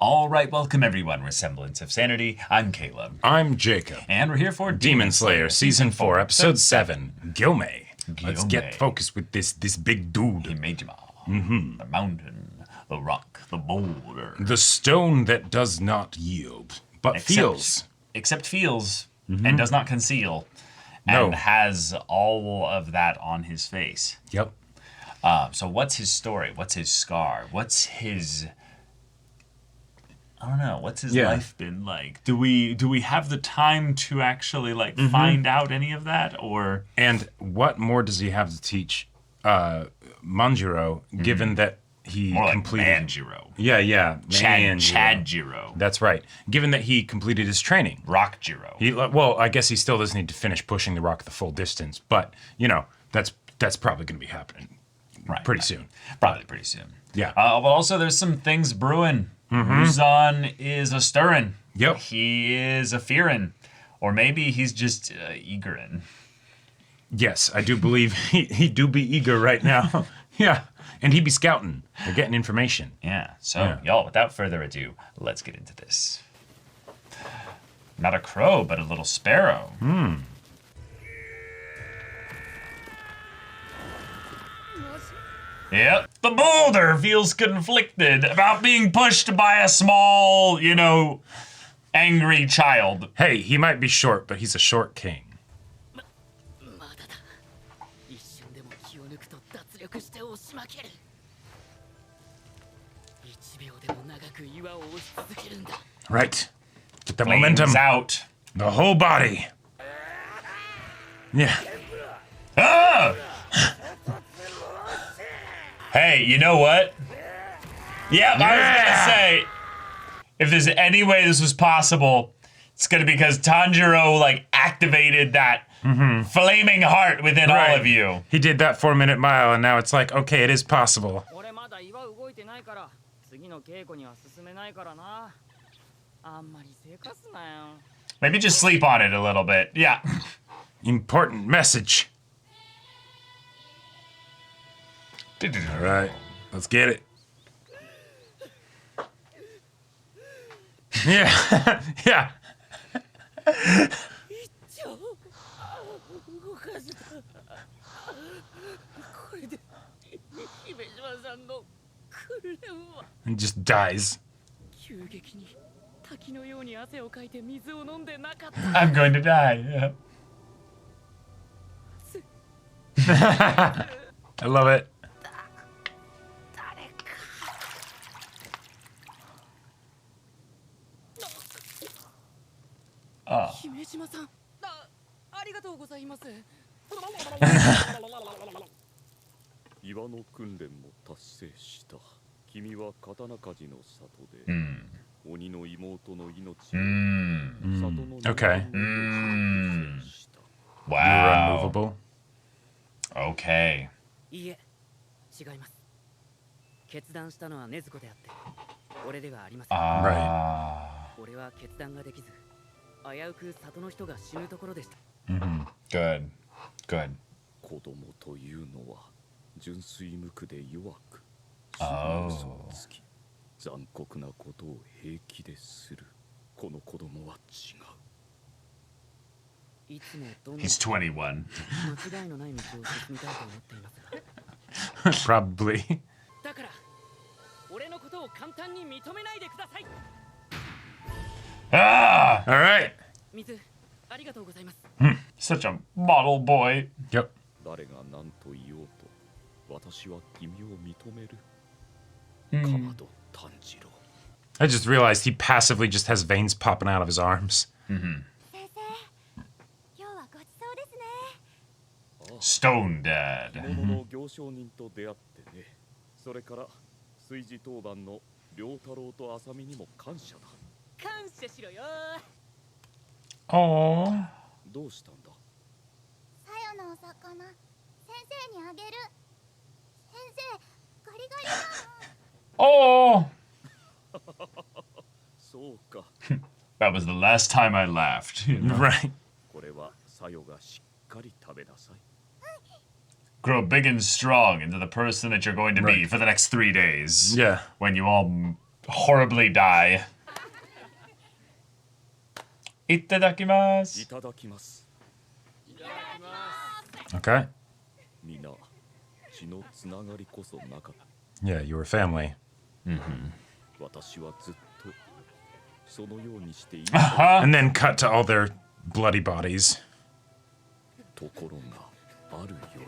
All right, welcome everyone. We're Semblance of Sanity. I'm Caleb. I'm Jacob. And we're here for Demon Slayer, Season 4, Episode 7, Gyomei. Let's get focused with this big dude. Himejima. The mountain, the rock, the boulder. The stone that does not yield, but feels. Except feels, and does not conceal. And has all of that on his face. Yep. So what's his story? What's his scar? What's his... I don't know. What's his life been like? Do we have the time to actually find out any of that, or? And what more does he have to teach Manjiro, given that he completed Manjiro? Yeah. Chadjiro. That's right. Given that he completed his training. Rockjiro. Well, I guess he still does need to finish pushing the rock the full distance, but that's probably going to be happening pretty soon. Probably pretty soon. Yeah. But also, there's some things brewing. Muzan is a stirring. Yep. He is a fearing. Or maybe he's just eagerin. Yes, I do believe he do be eager right now. Yeah. And he be scouting or getting information. Yeah. So, y'all, without further ado, let's get into this. Not a crow, but a little sparrow. Yep. The boulder feels conflicted about being pushed by a small, angry child. Hey, he might be short, but he's a short king. Right. Get the momentum out. The whole body. Yeah. Ah! Hey, you know what? Yeah, I was gonna say, if there's any way this was possible, it's gonna be because Tanjiro activated that flaming heart within all of you. He did that 4-minute mile, and now it's like, okay, it is possible. Maybe just sleep on it a little bit. Yeah. Important message. All right, let's get it. Yeah, yeah. And just dies. I'm going to die. Yeah. I love it. Himejima-san, ありがとうございます。岩の訓練も達成した。君は刀鍛冶の里で、鬼の妹の命を里の Okay. Wow. You're unmovable. Okay. いいえ、違います。決断したのは禰豆子であって、俺ではありません。Right. 俺は決断ができず。危うく里の人が死ぬところでした。Good. Good. 子供というのは純粋無垢で弱く、嘘をつき、残酷なことを平気でする。この子供は違う。いつもどんな He's 21. 間違いのない道を進みたいと思っていますが。Probably. だから俺のことを簡単に認めないでください。Ah! All right. 水、ありがとうございます。Such a model boy. Yep. 誰が何と言おうと、私は君を認める。かまど炭治郎。I just realized he passively just has veins popping out of his arms. Stone Dad. 着物の行商人と出会ってね。それから炊事当番の良太郎と浅見にも感謝だ。感謝しろよ。Oh. どうしたんだ。さよのお魚、先生にあげる。先生、ガリガリなの。Oh. そうか。That was the last time I laughed. Right. これはさよがしっかり食べなさい。Grow big and strong into the person that you're going to be for the next 3 days. Yeah. When you all horribly die. いただきまいす。ただきます。 Okay. 皆血のつながりこそなかった。 Yeah, you were family. 私はずっとそのようにしている。 Huh? And then cut to all their bloody bodies. ところがある夜。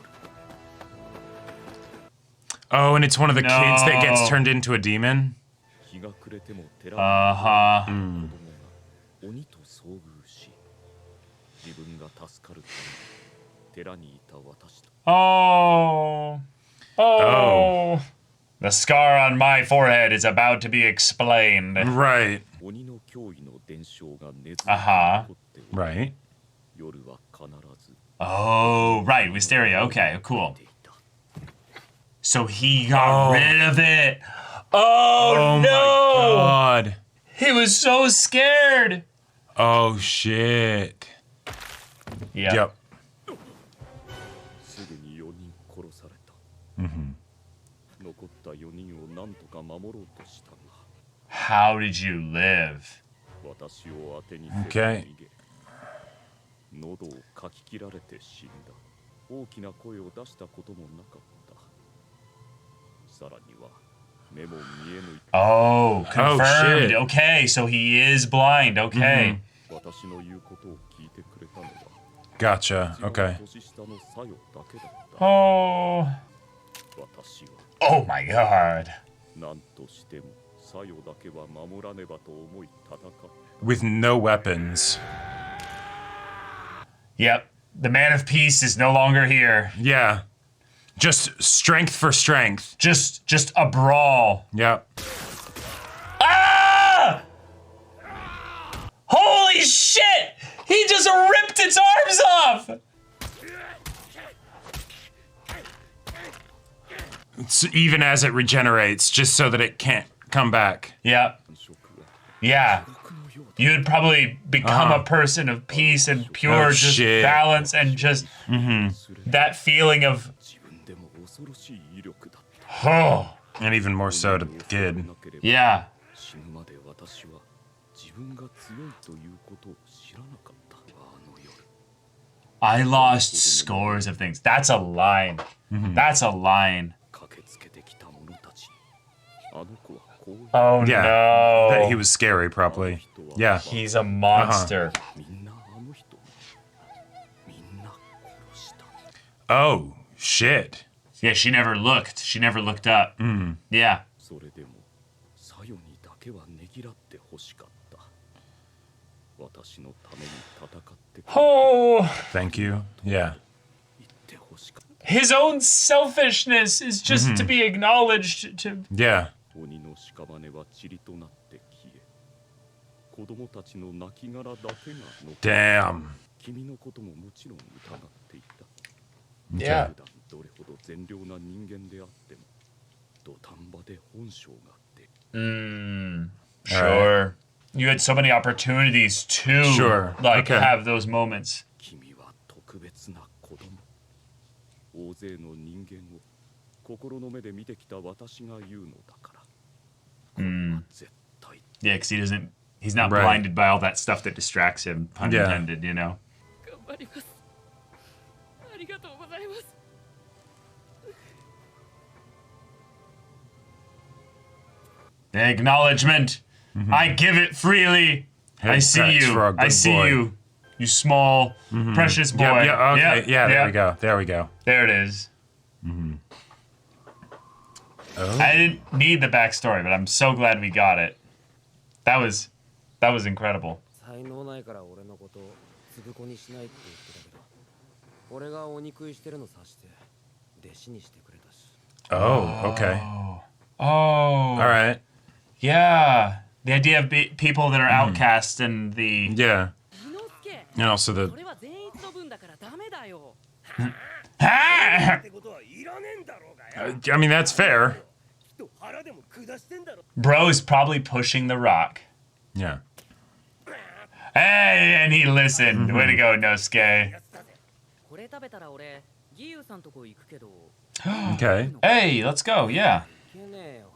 Oh, and it's one of the kids that gets No. turned into a demon? 日が暮れても寺 Uh-huh. 子供が鬼と遭遇し、自分が助かるため寺にいた私と Oh. Oh. The scar on my forehead is about to be explained. Right. 鬼の脅威の伝承が根強く Uh-huh. 残っており、 Right. 夜は必ず Oh, right. Wisteria. Okay, cool. 出ていた。 So he got rid of it. Oh, Oh no. my god. He was so scared. Oh shit. Yeah. Yep. すぐに4人殺された。残った4人を何とか守ろうとしたが、 How did you live? 私を当てにせず Okay. 逃げ、喉をかき切られて死んだ。大きな声を出したこともなかった。さらには目も見えぬ Oh, confirmed. shit. Okay, so he is blind. Okay. 私の言うことを聞いてくれたのは Gotcha. 一番 Okay. 年下のサヨだけだった。 Oh. 私は Oh my god. 何としてもサヨだけは守らねばと思い戦った。 With no weapons. Yep. The man of peace is no longer here. Yeah. Just strength for strength. Just a brawl. Yep. Ah! Holy shit! He just ripped its arms off! It's even as it regenerates, just so that it can't come back. Yep. 食は Yeah. 僕のようだ。 You'd probably become a person of peace and pure Oh, just shit. balance and just that feeling of 自分でも恐ろしい威力だった。 oh And even more so to the kid. なければ yeah. 死ぬまで私は自分が強いということを知らなかった。あの夜。 I lost scores of things. That's a line. That's a line. 駆けつけてきた者たちにあの子はこう言う。 Oh Yeah. no. That he was scary, probably. Yeah. He's a monster. みんなあの人をみんな殺した。 Oh, shit. Yeah, she never looked. She never looked up. Yeah. それでもサヨにだけはねぎらってほしかった。私のために戦ってくれ Oh, Thank you. Yeah. 言ってほしかった。 his own selfishness is just to be acknowledged to Yeah. 鬼の屍は塵となって消え、子供たちの亡骸だけが残った。 Damn. 君のことももちろん疑っていた。 Yeah. 普段どれほど善良な人間であっても土壇場で本性が出る。 Sure. You had so many opportunities to Sure. like Okay. have those moments. 君は特別な子供。大勢の人間を心の目で見てきた私が言うのだから。これは絶対。 Yeah, because he's not Right. blinded by all that stuff that distracts him, pun Yeah. intended, you know? 頑張りますありがとうございます The acknowledgement. I give it freely. I Head see pats you. for a I good see boy. you. You small, precious boy. Yeah, yeah, okay. Yep, Yeah, there yep. we go. There we go. There it is. Oh. I didn't need the backstory, but I'm so glad we got it. That was incredible. 才能ないから俺のことをつぶこにしないって言ってたけど俺がお憎いしてるの察して弟子にしてくれたし Oh, okay. Oh. All right. Yeah. The idea of people that are outcast and the Yeah. 伊之助 And also the それは善逸の分だからダメだよ Ah! ってことはいらねえんだろうがよ。 I mean, that's fair. 人腹でも下してんだろ。 Bro's probably pushing the rock. Yeah. Hey, and he listened. Way to go, Nosuke. これ食べたら俺義勇さんとこ行くけど Okay. Hey, let's go. Yeah. いけねえよ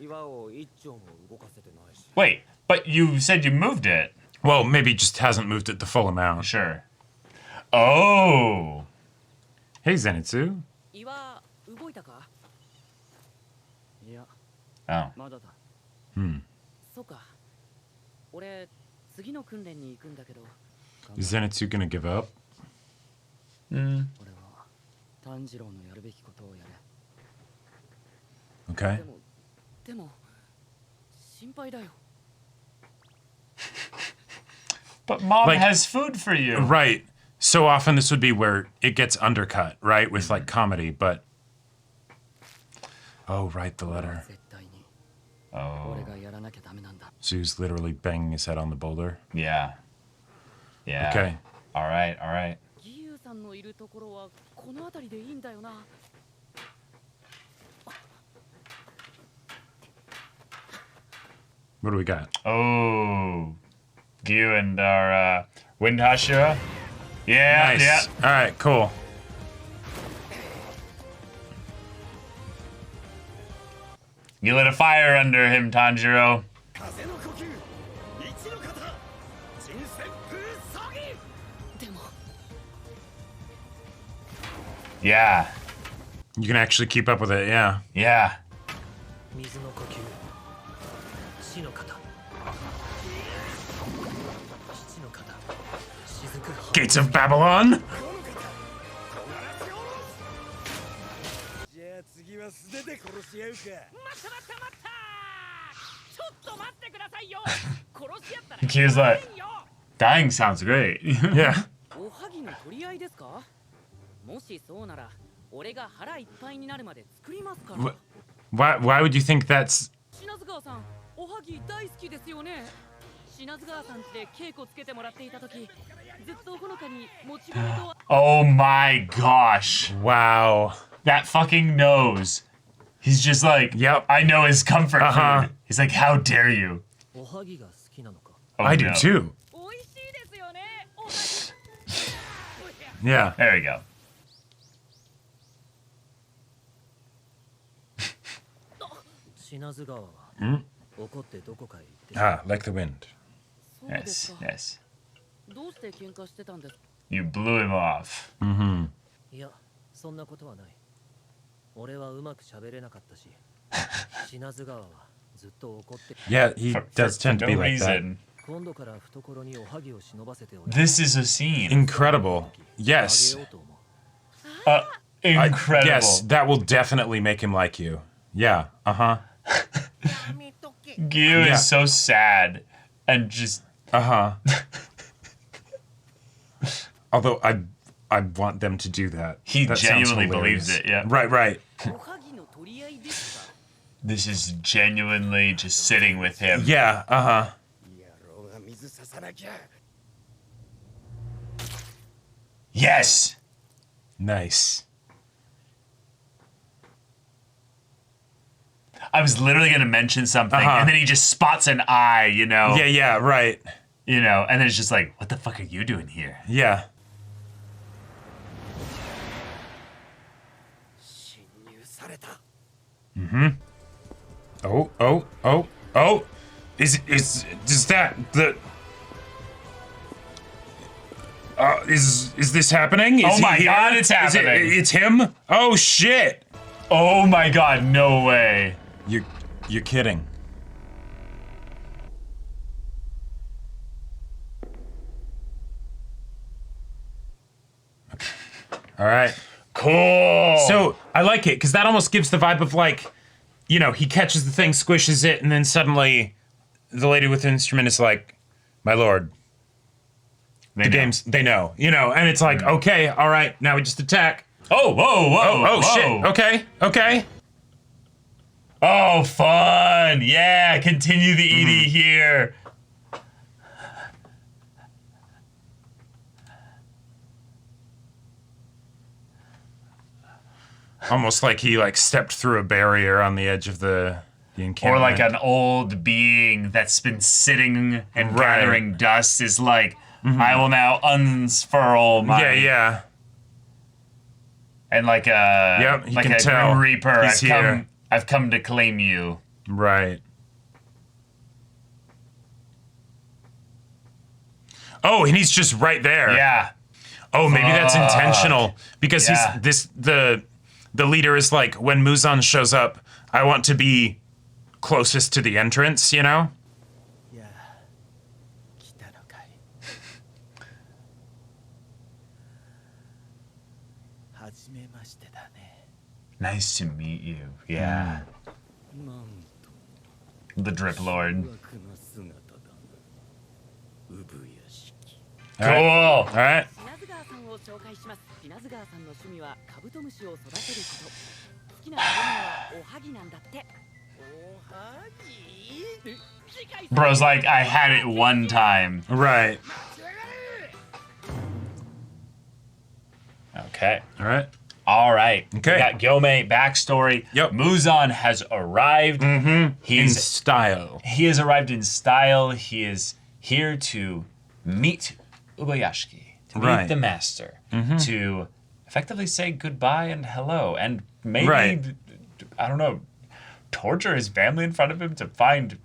岩を一丁も動かせてないし。 Wait, but you said you moved it. Well, maybe just hasn't moved it the full amount. Sure. Oh. Hey, Zenitsu. 岩動いたか？いや、 Oh. まだだ。そうか。俺次の訓練に行くんだけど。 Is Zenitsu gonna give up? 俺は炭治郎のやるべきことをやれ。 Okay. でも心配だよ。 But mom Like- has food for you. Right. So often this would be where it gets undercut, right? With like comedy, but. Oh, right, the letter. 絶対に Oh. 俺がやらなきゃダメなんだ。 So he's literally banging his head on the boulder. Yeah. Yeah. Okay. All right. All right. 義勇さんのいるところはこの辺りでいいんだよな。 What do we got? Oh. Gyu and our Wind Hashira. Yeah. Nice. Yeah. All right, cool. You lit a fire under him, Tanjiro. 風の呼吸一の型人旋風詐欺。でも Yeah. You can actually keep up with it, yeah. Yeah. 水の呼吸死の型七の型雫 Gates of Babylon? じゃあ次は素手で殺し合うか。待った待った待った。ちょっと待ってくださいよ。殺し合ったら Gyu's like, よ。 dying sounds great. Yeah. おはぎの取り合いですか？もしそうなら俺が腹いっぱいになるまで作りますから。 Why would you think that's. 品津川さん、おはぎ大好きですよね。品津川さん家で稽古つけてもらっていた時、ずっとほのかにもち米と Oh my gosh. Wow. That fucking nose. He's just like, Yep. I know his comfort Uh-huh. food. He's like, how dare you? おはぎが好きなのか Oh, I do no. too. 美味しいですよね。おはぎ。 Yeah. There we go. 品津川は怒ってどこかへ行って Ah, like the wind. そうです Yes, か。 yes. どうして喧嘩してたんですか？ You blew him off. Mm-hmm. いやそんなことはない俺はうまく喋れなかったし品津川はずっと怒って Yeah, he For does tend to be no like that. reason. 今度から懐におはぎを忍ばせておい This is a scene. Incredible. あげ Yes. ようと思う Incredible. Yes, that will definitely make him like you. Yeah. Uh-huh. Gyu Yeah. is so sad and just Uh-huh. Although I want them to do that. he That sounds genuinely hilarious. believes it. Yeah. Right, right. おはぎの取り合いですか？ This is genuinely just sitting with him. Yeah, uh-huh. 野郎が水ささなきゃ。 Yes. Nice. I was literally gonna mention something, Uh-huh. and then he just spots an eye, you know. Yeah, yeah, right. You know, and then it's just like, what the fuck are you doing here? Yeah. 侵入された。 Oh, oh, oh, oh. Is that the is this happening? Is Oh he my here? God, it's Is it- happening. it's him? Oh shit. Oh my god, no way. You're kidding. All right. Cool. So I like it because that almost gives the vibe of like, you know, he catches the thing, squishes it, and then suddenly the lady with the instrument is like, "My lord, They the know. games they know," you know, and it's like, okay, all right, now we just attack. Oh, whoa, whoa. Oh whoa. shit. Okay, okay. Oh, fun. Yeah, continue the ED here. Almost like he like stepped through a barrier on the edge of the Or encampment. like an old being that's been sitting and Right. gathering dust is like, I will now unfurl my. yeah, yeah. And like a Yep, he like can a tell Grim Reaper, he's here. I've come to claim you. Right. Oh, and he's just right there. Yeah. Oh, maybe that's intentional because Yeah. the leader is like, when Muzan shows up, I want to be closest to the entrance, you know? いや来たのかいはじめましてだね Nice to meet you. Yeah. なんと The Drip Lord. 悪な姿だな産屋敷 Cool. All right. 品津川さんを紹介します。品津川さんの趣味はカブトムシを育てること。好きな食べ物はおはぎなんだって。おはぎ Bro's like, I had it one time. Right. Okay. All right. All right. Okay. We got Gyomei backstory. Yep. Muzan has arrived. In He's style. He has arrived in style. He is here to meet Ubayashiki, to meet Right. the master, to effectively say goodbye and hello, and maybe, Right. I don't know, torture his family in front of him to find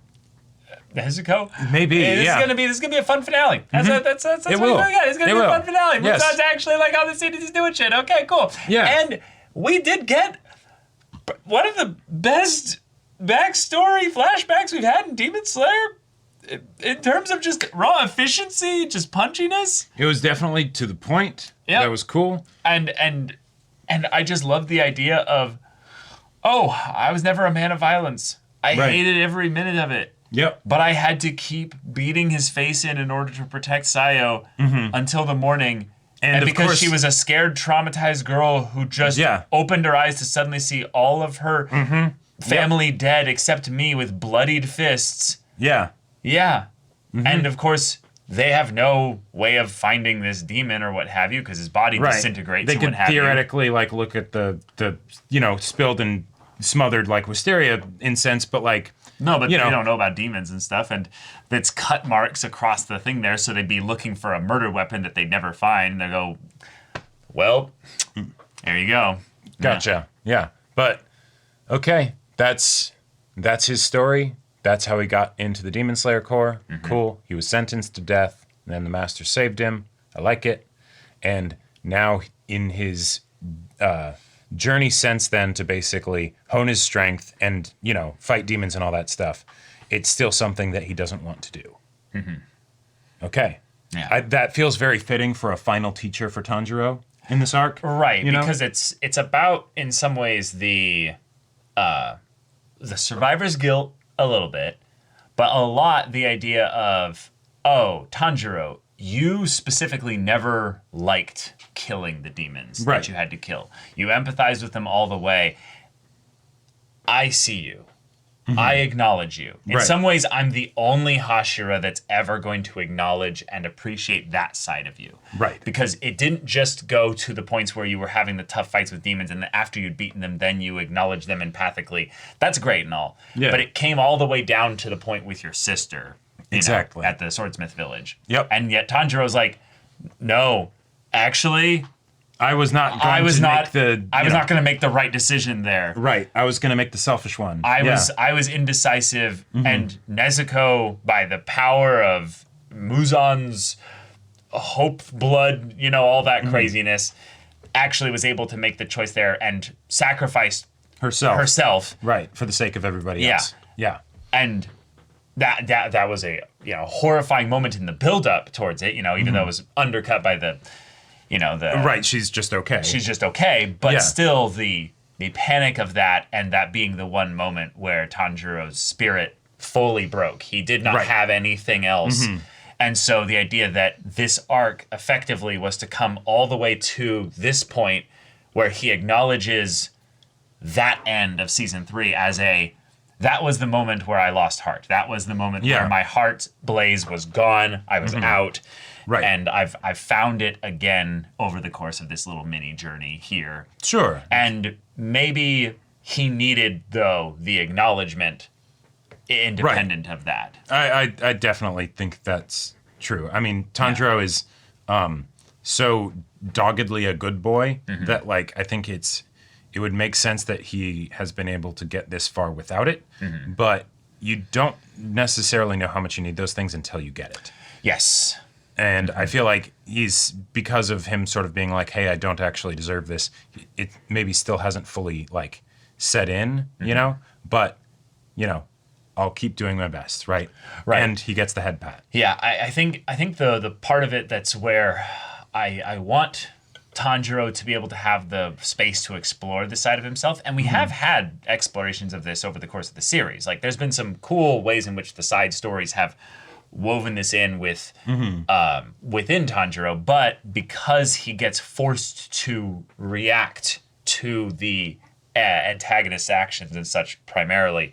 Nezuko. Maybe, This yeah. is gonna be a fun finale. That's what It we will. got. It's gonna It be a will. fun finale. Yes. Muzan's actually like on the scene. He's doing shit. Okay, cool. Yeah. And we did get one of the best backstory flashbacks we've had in Demon Slayer in terms of just raw efficiency, just punchiness. It was definitely to the point. Yep. That was cool. And I just love the idea of, oh, I was never a man of violence. I Right. hated every minute of it. Yep. But I had to keep beating his face in order to protect Sayo until the morning. And of because course- she was a scared, traumatized girl who just Yeah. opened her eyes to suddenly see all of her family dead except me with bloodied fists. Yeah. Yeah. And of course, they have no way of finding this demon or what have you because his body Right. disintegrates They and could what have you. theoretically like look at the spilled and smothered like wisteria incense, but like No, but you they know. don't know about demons and stuff, and it's cut marks across the thing there, so they'd be looking for a murder weapon that they'd never find. They go, well, there you go. Gotcha. Yeah. But okay, that's his story. That's how he got into the Demon Slayer Corps. Cool. He was sentenced to death, and then the master saved him. I like it. And now in his journey since then to basically hone his strength and, fight demons and all that stuff, it's still something that he doesn't want to do. Okay. Yeah. That feels very fitting for a final teacher for Tanjiro in this arc. Right, you know? because it's about in some ways the survivor's guilt a little bit, but a lot the idea of, oh, Tanjiro, you specifically never liked killing the demons Right. that you had to kill. You empathized with them all the way. I see you. I acknowledge you. In Right. some ways, I'm the only Hashira that's ever going to acknowledge and appreciate that side of you. Right. Because it didn't just go to the points where you were having the tough fights with demons and then after you'd beaten them, then you acknowledge them empathically. That's great and all. Yeah. But it came all the way down to the point with your sister. Exactly. At the Swordsmith Village. Yep. And yet Tanjiro's like, no, actually, I was not going I was to not make the I was know, not going to make the right decision there. right. I was going to make the selfish one. I Yeah. was indecisive, and Nezuko, by the power of Muzan's hope, blood, all that craziness, actually was able to make the choice there and sacrificed herself. Right, for the sake of everybody Yeah. else. Yeah. And that was a horrifying moment in the build up towards it. Even though it was undercut by the Right, she's just okay. she's just okay, but Yeah. still the panic of that and that being the one moment where Tanjiro's spirit fully broke. He did not Right. have anything else. And so the idea that this arc effectively was to come all the way to this point where he acknowledges that end of season 3 as that was the moment where I lost heart. That was the moment Yeah. where my heart blaze was gone. I was out. Right. And I've found it again over the course of this little mini journey here. Sure. And maybe he needed, though, the acknowledgement independent of that. I definitely think that's true. I mean, Tanjiro is so doggedly a good boy that, like, I think it it would make sense that he has been able to get this far without it, but you don't necessarily know how much you need those things until you get it. Yes. And I feel like he's, because of him sort of being like, hey, I don't actually deserve this, it maybe still hasn't fully like set in, you know, but, you know, I'll keep doing my best, right? Right. And he gets the head pat. Yeah, I think the part of it that's where I want Tanjiro to be able to have the space to explore this side of himself, and we have had explorations of this over the course of the series. Like, there's been some cool ways in which the side stories have woven this in with within Tanjiro, but because he gets forced to react to the antagonist's actions and such primarily,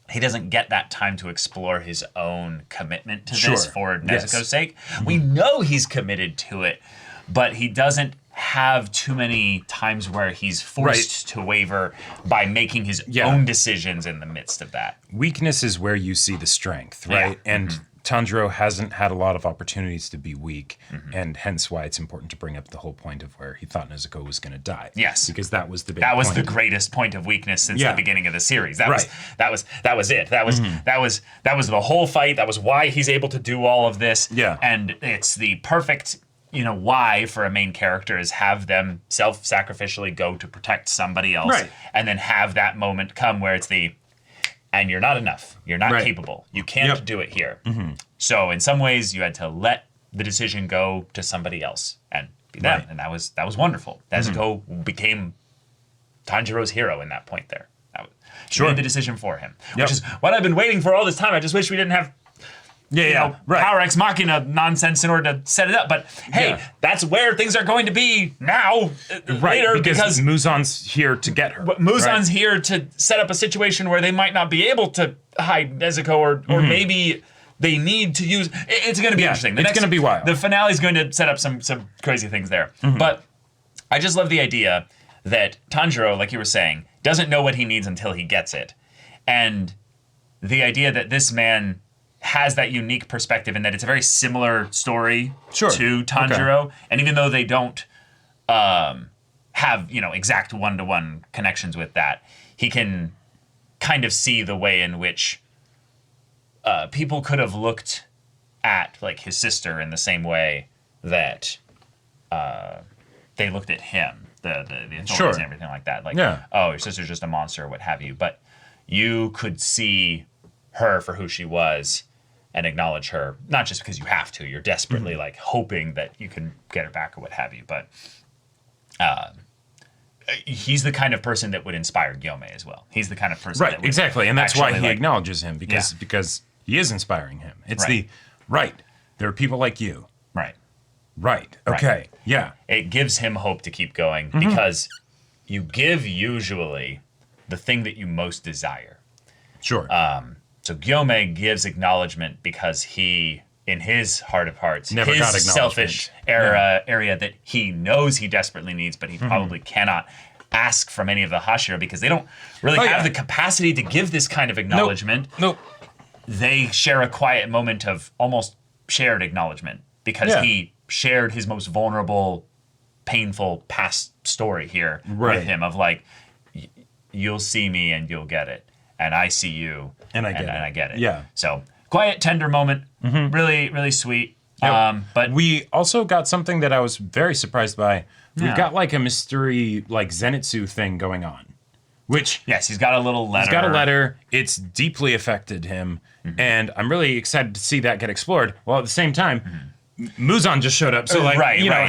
he doesn't get that time to explore his own commitment to this for Nezuko's sake. We know he's committed to it, but he doesn't have too many times where he's forced to waver by making his own decisions in the midst of that. Weakness is where you see the strength, right? Yeah. And Tanjiro hasn't had a lot of opportunities to be weak, and hence why it's important to bring up the whole point of where he thought Nezuko was going to die. Yes, because that was the big that was point. the greatest point of weakness since the beginning of the series. That was it. That was the whole fight. That was why he's able to do all of this. Yeah, and it's the perfect, you know, why for a main character is have them self-sacrificially go to protect somebody else, and then have that moment come where it's and you're not enough. You're not capable. You can't do it here. So in some ways, you had to let the decision go to somebody else and be them, and that was wonderful. Nezuko became Tanjiro's hero in that point there. She made the decision for him, which is what I've been waiting for all this time. I just wish we didn't have Power Ex Machina nonsense in order to set it up. But hey, that's where things are going to be now, later, because Muzan's here to get her. Muzan's here to set up a situation where they might not be able to hide Nezuko, or maybe they need to use. It's going to be interesting. It's going to be wild. The finale is going to set up some crazy things there. But I just love the idea that Tanjiro, like you were saying, doesn't know what he needs until he gets it, and the idea that this man has that unique perspective and that it's a very similar story to Tanjiro. And even though they don't have, you know, exact one-to-one connections with that, he can kind of see the way in which people could have looked at, like, his sister in the same way that they looked at him, the authorities and everything like that. Like, oh, your sister's just a monster or what have you. But you could see her for who she was and acknowledge her, not just because you have to, you're desperately like hoping that you can get her back or what have you, but he's the kind of person that would inspire Gyomei as well. He's the kind of person that would exactly, and that's why he like, acknowledges him, because he is inspiring him. It's there are people like you. Right. Okay. Yeah. It gives him hope to keep going because you give usually the thing that you most desire. Sure. So Gyomei gives acknowledgement because he, in his heart of hearts, never got his selfish area that he knows he desperately needs, but he probably cannot ask from any of the Hashira because they don't really have the capacity to give this kind of acknowledgement. Nope. They share a quiet moment of almost shared acknowledgement because he shared his most vulnerable, painful past story here with him of like, you'll see me and you'll get it. And I see you, and I get it. Yeah. So quiet, tender moment, really, really sweet. But we also got something that I was very surprised by. We've got like a mystery, like Zenitsu thing going on, which he's got a little letter. He's got a letter. It's deeply affected him, and I'm really excited to see that get explored. Well, at the same time, Muzan just showed up, so like,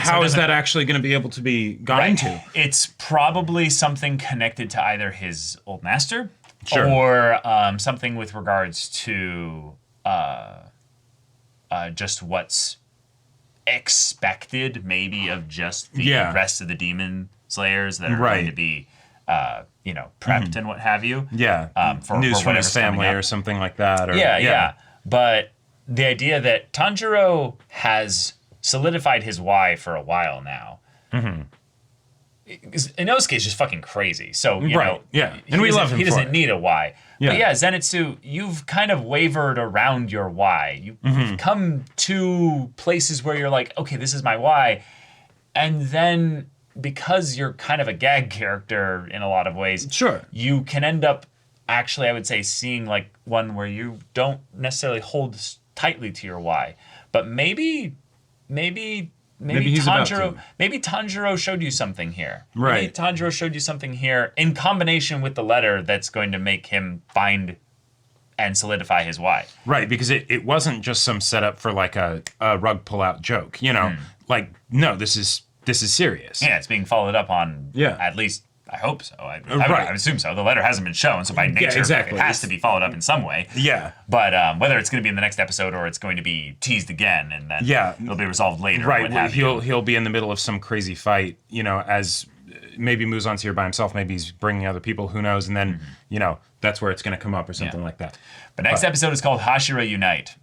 how is that actually going to be able to be gone into? It's probably something connected to either his old master. Or something with regards to just what's expected, maybe, of just the rest of the demon slayers that are going to be, prepped and what have you. For news from his family or something like that. Or, But the idea that Tanjiro has solidified his why for a while now. Inosuke is just fucking crazy. So, you know, and we love him. He doesn't need a why. But Zenitsu, you've kind of wavered around your why. You've come to places where you're like, okay, this is my why. And then because you're kind of a gag character in a lot of ways. Sure. You can end up actually, I would say, seeing like one where you don't necessarily hold tightly to your why, but maybe he's about to. Maybe Tanjiro showed you something here. Right. Maybe Tanjiro showed you something here in combination with the letter that's going to make him find and solidify his why. Right, because it wasn't just some setup for like a rug pull out joke, you know? Like, no, this is serious. Yeah, it's being followed up on. Yeah. At least I hope so. I Right. assume so. The letter hasn't been shown, so by nature exactly. it has to be followed up in some way. Yeah. But whether it's going to be in the next episode or it's going to be teased again and then it'll be resolved later. Right. What have you. He'll be in the middle of some crazy fight, you know, as maybe Muzan's here by himself, maybe he's bringing other people, who knows, and then, you know, that's where it's going to come up or something like that. The next episode is called Hashira Unite.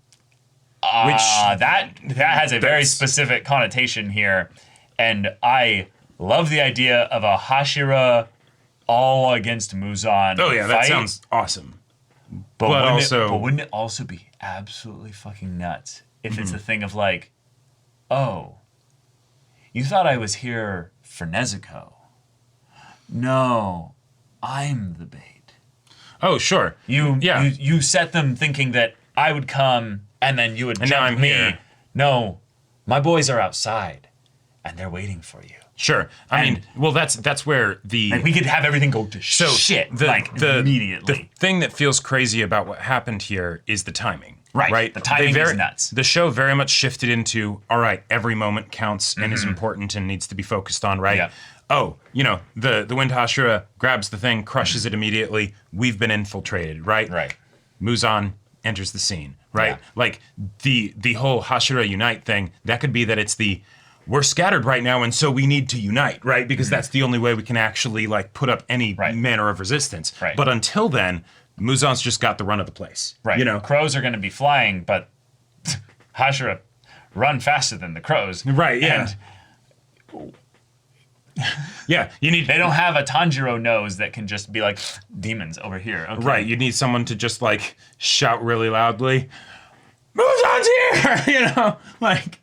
Which that has a very specific connotation here, and I love the idea of a Hashira all against Muzan. Oh yeah, that fight. sounds awesome. But But wouldn't it also be absolutely fucking nuts if it's a thing of like, oh, you thought I was here for Nezuko. No, I'm the bait. Oh sure. You set them thinking that I would come and then you would And now jump I'm me. here. No, my boys are outside and they're waiting for you. Sure. I mean, well, that's where the Like we could have everything go to shit immediately. The thing that feels crazy about what happened here is the timing. Right. The timing is nuts. The show very much shifted into, all right, every moment counts and is important and needs to be focused on, right? Yeah. Oh, you know, the Wind Hashira grabs the thing, crushes it immediately. We've been infiltrated, right? Right. Muzan enters the scene, right? Yeah. Like the whole Hashira Unite thing, that could be that it's we're scattered right now and so we need to unite, right? Because that's the only way we can actually like put up any manner of resistance. Right. But until then, Muzan's just got the run of the place. Right. You know? Crows are going to be flying, but Hashira run faster than the crows. Right, yeah. And Yeah, you need they don't have a Tanjiro nose that can just be like, demons over here. Okay. right. You need someone to just like shout really loudly, Muzan's here, you know, like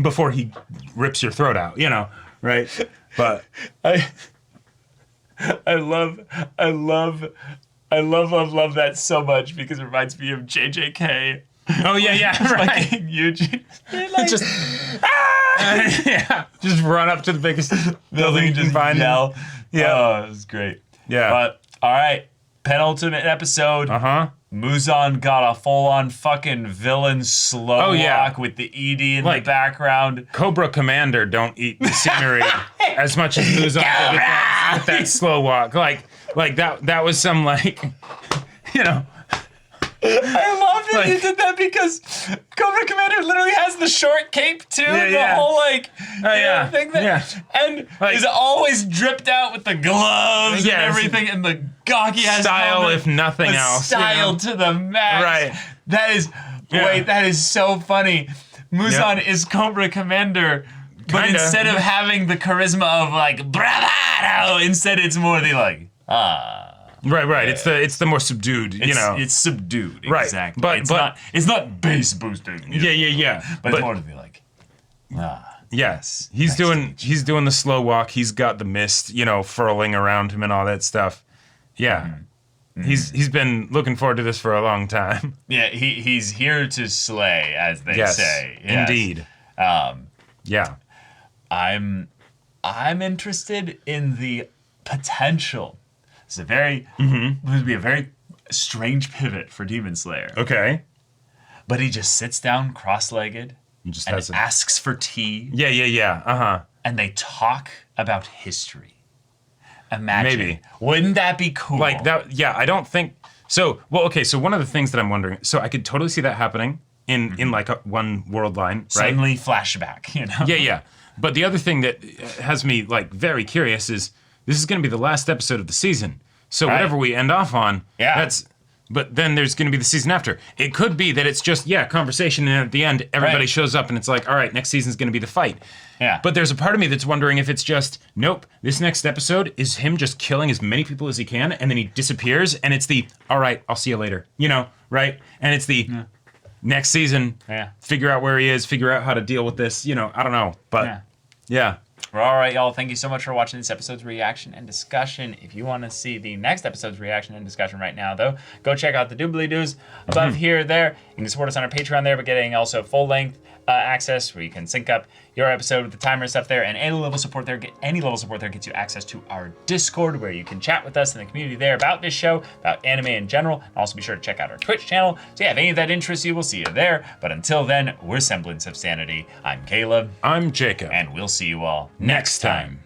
before he rips your throat out, you know, right? But I love that so much because it reminds me of JJK. oh yeah, right. Fucking Eugene. just yeah, just run up to the biggest building and just find yell. Yeah. Oh, it was great. Yeah. But all right, penultimate episode. Uh-huh. Muzan got a full-on fucking villain slow Oh, yeah. walk with the ED in Like- the background. Cobra Commander don't eat the scenery as much as Muzan did with that slow walk. Like that was some like, you know. I love that Like- you did that because Cobra Commander literally has the short cape too. Yeah, the yeah. whole like yeah. thing that Yeah. and Like- is always dripped out with the gloves Yes. and everything and the gawky ass Style, helmet. if nothing The else, you Style know? to the max. Right. That is Yeah. wait, that is so funny. Muzan Yep. is Cobra Commander. But Kinda. instead of having the charisma of like bravado, instead it's more the like Right. It's the more subdued, you know. it's subdued. Right. Exactly. But- it's not bass boosting. you know? Yeah. But it's more to be like, yes, he's doing the slow walk. He's got the mist, you know, furling around him and all that stuff. Yeah, he's been looking forward to this for a long time. yeah, he's here to slay, as they Yes, say. Yes. indeed. Yeah. I'm interested in the potential. It's going to be a very strange pivot for Demon Slayer. Okay. But he just sits down cross-legged He just and has a, asks for tea. yeah. Uh-huh. And they talk about history. Imagine. Maybe. Wouldn't that be cool? Like that. Yeah, I don't think so. Well, okay. So one of the things that I'm wondering, so I could totally see that happening in like one world line, right? Suddenly flashback, you know? Yeah. But the other thing that has me like very curious is this is going to be the last episode of the season. So Right. whatever we end off on, Yeah. but then there's going to be the season after. It could be that it's just, conversation, and at the end, everybody Right. shows up and it's like, all right, next season's going to be the fight. Yeah. But there's a part of me that's wondering if it's just, nope, this next episode is him just killing as many people as he can, and then he disappears, and it's the, all right, I'll see you later, you know, right? And it's the next season, Yeah. figure out where he is, figure out how to deal with this, you know, I don't know. But, yeah. Well, all right, y'all. Thank you so much for watching this episode's reaction and discussion. If you want to see the next episode's reaction and discussion right now, though, go check out the doobly-doos above here or there. You can support us on our Patreon there, but getting also full-length access where you can sync up your episode with the timer stuff there, and any level support there gets you access to our Discord where you can chat with us in the community there about this show, about anime in general, and also be sure to check out our Twitch channel. So yeah, if any of that interests you, we'll see you there. But until then, we're Semblance of Sanity. I'm Caleb. I'm Jacob. And we'll see you all next time.